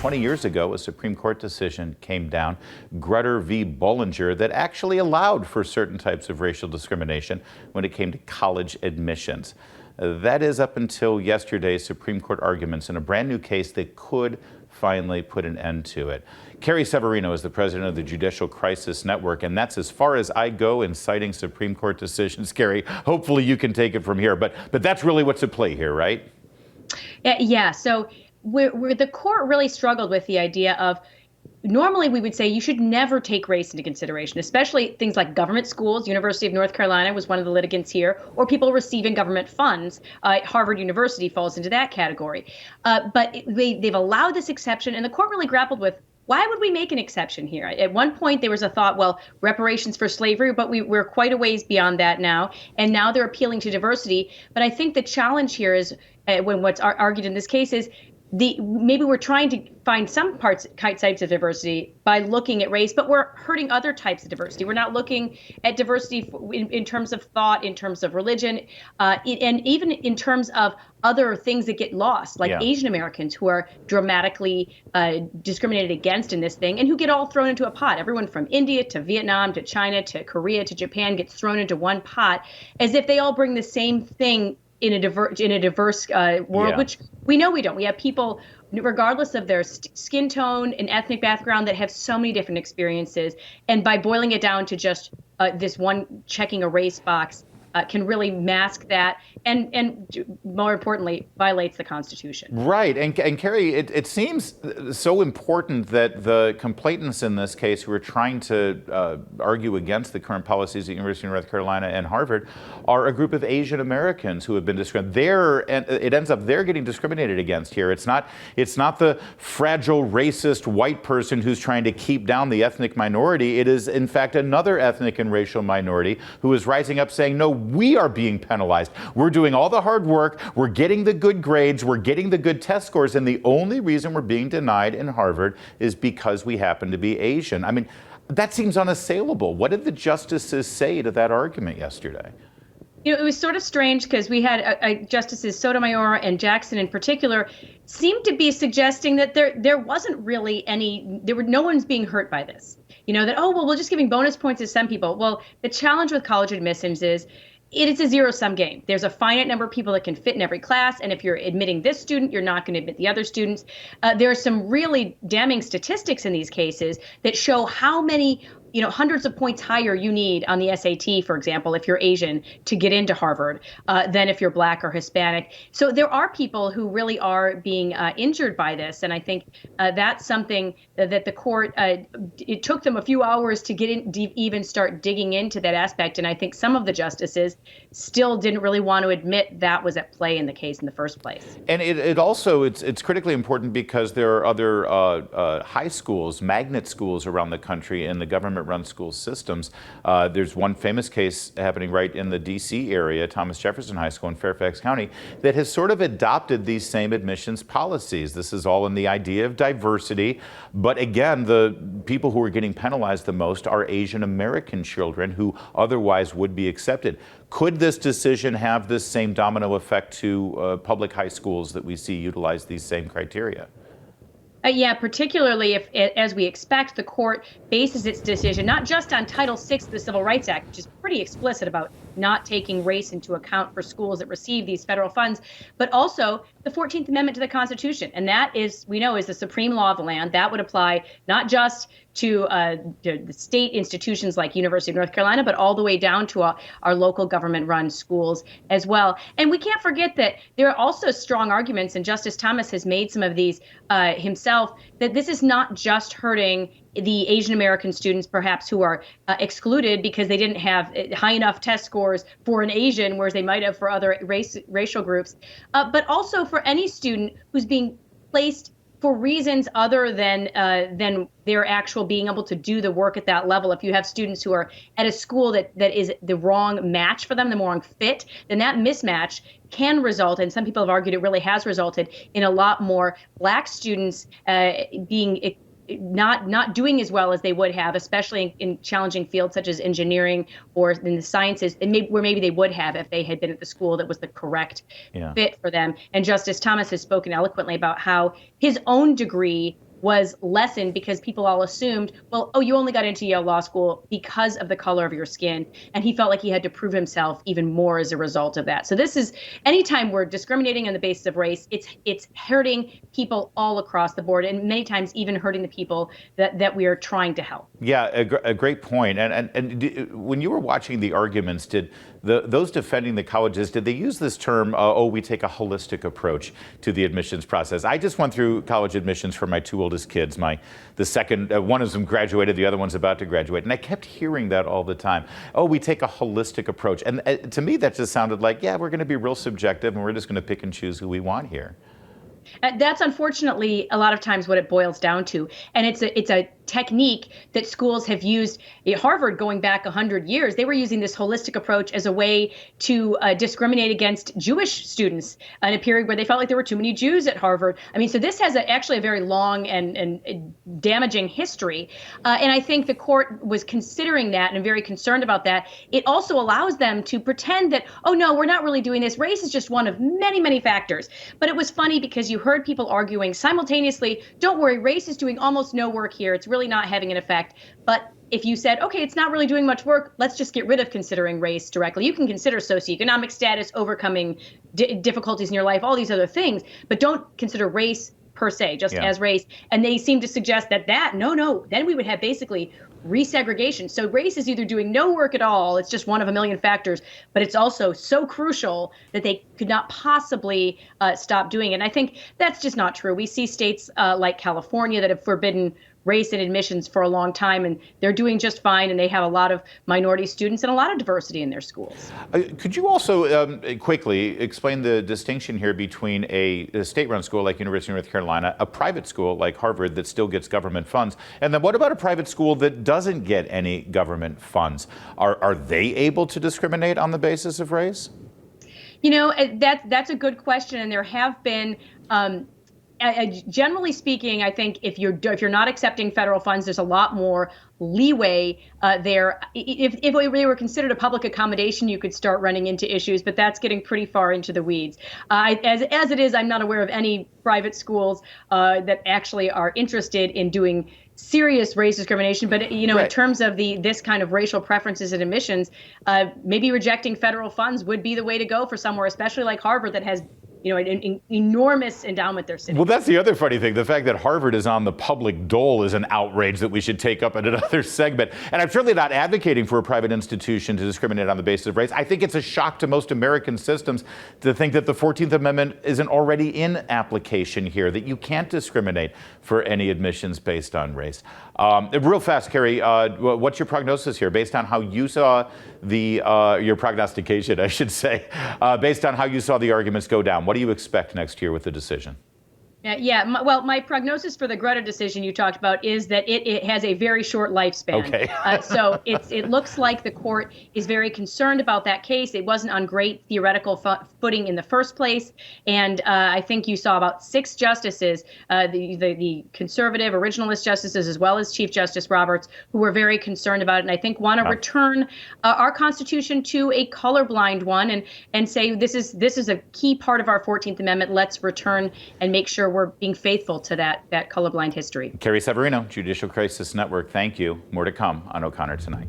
20 years ago, a Supreme Court decision came down, Grutter v. Bollinger, that actually allowed for certain types of racial discrimination when it came to college admissions. That is up until yesterday's Supreme Court arguments in a brand new case that could finally put an end to it. Carrie Severino is the president of the Judicial Crisis Network, and that's as far as I go in citing Supreme Court decisions. Carrie, hopefully you can take it from here, but that's really what's at play here, right? Yeah. So the court really struggled with the idea of, normally we would say you should never take race into consideration, especially things like government schools. University of North Carolina was one of the litigants here, or people receiving government funds. Harvard University falls into that category. But they've allowed this exception, and the court really grappled with, why would we make an exception here? At one point, there was a thought, well, reparations for slavery, but we're quite a ways beyond that now. And now they're appealing to diversity. But I think the challenge here is, when what's argued in this case is, maybe we're trying to find some types of diversity by looking at race, but we're hurting other types of diversity. We're not looking at diversity in terms of thought, in terms of religion, and even in terms of other things that get lost, like Asian Americans who are dramatically discriminated against in this thing, and who get all thrown into a pot. Everyone from India to Vietnam to China to Korea to Japan gets thrown into one pot, as if they all bring the same thing in a diverse world, which we know we don't. We have people, regardless of their skin tone and ethnic background, that have so many different experiences. And by boiling it down to just this one checking a race box, can really mask that, and more importantly, violates the Constitution. Right. And Carrie, it seems so important that the complainants in this case who are trying to argue against the current policies at University of North Carolina and Harvard are a group of Asian Americans who have been discriminated. It ends up they're getting discriminated against here. It's not the fragile, racist white person who's trying to keep down the ethnic minority. It is, in fact, another ethnic and racial minority who is rising up saying, no, we are being penalized. We're doing all the hard work. We're getting the good grades. We're getting the good test scores. And the only reason we're being denied in Harvard is because we happen to be Asian. I mean, that seems unassailable. What did the justices say to that argument yesterday? You know, it was sort of strange because we had Justices Sotomayor and Jackson in particular seemed to be suggesting that there wasn't really no one's being hurt by this. You know, that, oh, well, we're just giving bonus points to some people. Well, the challenge with college admissions is it's a zero-sum game. There's a finite number of people that can fit in every class, and if you're admitting this student, you're not going to admit the other students. There are some really damning statistics in these cases that show how many hundreds of points higher you need on the SAT, for example, if you're Asian, to get into Harvard than if you're Black or Hispanic. So there are people who really are being injured by this. And I think that's something that the court, it took them a few hours to even start digging into that aspect. And I think some of the justices still didn't really want to admit that was at play in the case in the first place. And it also, it's critically important because there are other high schools, magnet schools around the country in the government run school systems. There's one famous case happening right in the D.C. area, Thomas Jefferson High School in Fairfax County, that has sort of adopted these same admissions policies. This is all in the idea of diversity. But again, the people who are getting penalized the most are Asian American children who otherwise would be accepted. Could this decision have this same domino effect to public high schools that we see utilize these same criteria? Yeah, particularly if, as we expect, the court bases its decision not just on Title VI of the Civil Rights Act, which is pretty explicit about not taking race into account for schools that receive these federal funds, but also the 14th Amendment to the Constitution. And that is, we know, is the supreme law of the land. That would apply not just to the state institutions like University of North Carolina, but all the way down to our local government-run schools as well. And we can't forget that there are also strong arguments, and Justice Thomas has made some of these himself, that this is not just hurting the Asian American students, perhaps, who are excluded because they didn't have high enough test scores for an Asian, whereas they might have for other racial groups, but also for any student who's being placed for reasons other than their actual being able to do the work at that level. If you have students who are at a school that is the wrong match for them, the wrong fit, then that mismatch can result, and some people have argued it really has resulted, in a lot more Black students being not doing as well as they would have, especially in challenging fields such as engineering or in the sciences, and where maybe they would have if they had been at the school that was the correct fit for them. And Justice Thomas has spoken eloquently about how his own degree was lessened because people all assumed, well, oh, you only got into Yale Law School because of the color of your skin. And he felt like he had to prove himself even more as a result of that. So this is, anytime we're discriminating on the basis of race, it's hurting people all across the board, and many times even hurting the people that we are trying to help. Yeah, a great point. And when you were watching the arguments, did those defending the colleges, did they use this term, we take a holistic approach to the admissions process? I just went through college admissions for my two oldest kids. The second, one of them graduated, the other one's about to graduate. And I kept hearing that all the time. Oh, we take a holistic approach. And to me, that just sounded like, yeah, we're going to be real subjective and we're just going to pick and choose who we want here. That's unfortunately a lot of times what it boils down to. And it's a technique that schools have used. At Harvard, going back 100 years, they were using this holistic approach as a way to discriminate against Jewish students in a period where they felt like there were too many Jews at Harvard. I mean, so this has actually a very long and damaging history. And I think the court was considering that and very concerned about that. It also allows them to pretend that, oh, no, we're not really doing this. Race is just one of many, many factors. But it was funny because you heard people arguing simultaneously, don't worry, race is doing almost no work here. It's really not having an effect. But if you said, okay, it's not really doing much work, let's just get rid of considering race directly. You can consider socioeconomic status, overcoming difficulties in your life, all these other things, but don't consider race per se, just as race. And they seem to suggest that no, then we would have basically resegregation. So race is either doing no work at all, it's just one of a million factors, but it's also so crucial that they could not possibly stop doing it. And I think that's just not true. We see states like California that have forbidden race in admissions for a long time, and they're doing just fine, and they have a lot of minority students and a lot of diversity in their schools. Could you also quickly explain the distinction here between a state-run school like University of North Carolina, a private school like Harvard that still gets government funds, and then what about a private school that doesn't get any government funds? Are they able to discriminate on the basis of race? You know, that's a good question, and there have been generally speaking, I think if you're not accepting federal funds, there's a lot more leeway there. If they were considered a public accommodation, you could start running into issues, but that's getting pretty far into the weeds. As it is, I'm not aware of any private schools that actually are interested in doing serious race discrimination. But in terms of this kind of racial preferences and admissions, maybe rejecting federal funds would be the way to go for somewhere, especially like Harvard, that has an enormous endowment they're sitting. Well, that's the other funny thing. The fact that Harvard is on the public dole is an outrage that we should take up in another segment. And I'm certainly not advocating for a private institution to discriminate on the basis of race. I think it's a shock to most American systems to think that the 14th Amendment isn't already in application here, that you can't discriminate for any admissions based on race. Real fast, Carrie, what's your prognosis here based on how you saw your prognostication, I should say, based on how you saw the arguments go down? What do you expect next year with the decision? My prognosis for the Greta decision you talked about is that it has a very short lifespan. Okay. So it looks like the court is very concerned about that case. It wasn't on great theoretical footing in the first place. And I think you saw about 6 justices, the conservative originalist justices, as well as Chief Justice Roberts, who were very concerned about it. And I think want to return our Constitution to a colorblind one and say this is a key part of our 14th Amendment. Let's return and make sure we're being faithful to that colorblind history. Carrie Severino, Judicial Crisis Network, thank you. More to come on O'Connor Tonight.